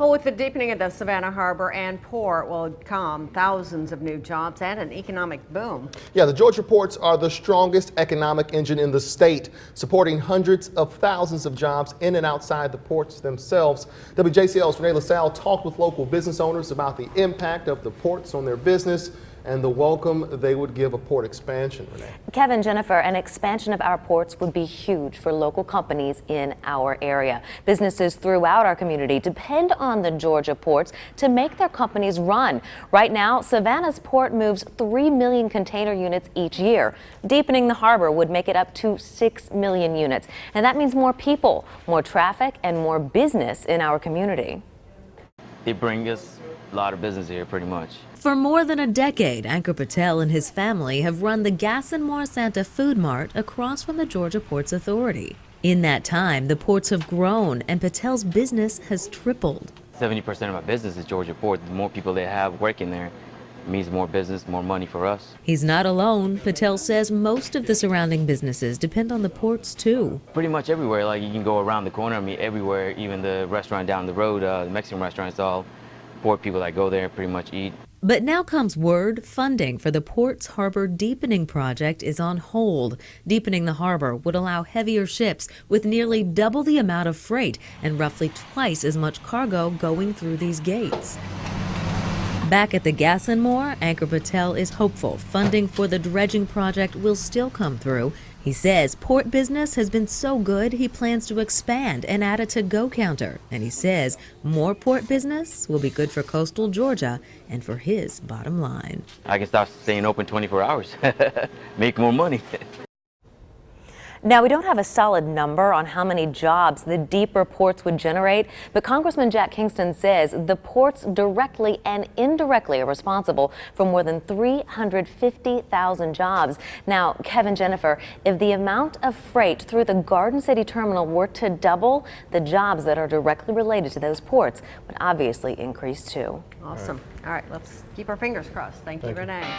Well, with the deepening of the Savannah Harbor and port will come thousands of new jobs and an economic boom. Yeah, the Georgia ports are the strongest economic engine in the state, supporting hundreds of thousands of jobs in and outside the ports themselves. WJCL's Renee LaSalle talked with local business owners about the impact of the ports on their business and the welcome they would give a port expansion. Renee. Kevin, Jennifer, an expansion of our ports would be huge for local companies in our area. Businesses throughout our community depend on the Georgia ports to make their companies run. Right now, Savannah's port moves 3 million container units each year. Deepening the harbor would make it up to 6 million units. And that means more people, more traffic, and more business in our community. They bring us a lot of business here, pretty much. For more than a decade, Ankur Patel and his family have run the Gas and More Santa Food Mart across from the Georgia Ports Authority. In that time, the ports have grown and Patel's business has tripled. 70% of my business is Georgia Port. The more people they have working there means more business, more money for us. He's not alone. Patel says most of the surrounding businesses depend on the ports too. Pretty much everywhere. Like, you can go around the corner, I mean, everywhere. Even the restaurant down the road, the Mexican restaurant, it's all port people that go there pretty much eat. But now comes word funding for the Ports Harbor Deepening Project is on hold. Deepening the harbor would allow heavier ships with nearly double the amount of freight and roughly twice as much cargo going through these gates. Back at the Gas and More, Ankur Patel is hopeful funding for the dredging project will still come through. He says port business has been so good he plans to expand and add a to-go counter. And he says more port business will be good for coastal Georgia and for his bottom line. I can start staying open 24 hours, make more money. Now, we don't have a solid number on how many jobs the deeper ports would generate, but Congressman Jack Kingston says the ports directly and indirectly are responsible for more than 350,000 jobs. Now, Kevin, Jennifer, if the amount of freight through the Garden City terminal were to double, the jobs that are directly related to those ports would obviously increase too. Awesome. All right, let's keep our fingers crossed. Thank you, Renee.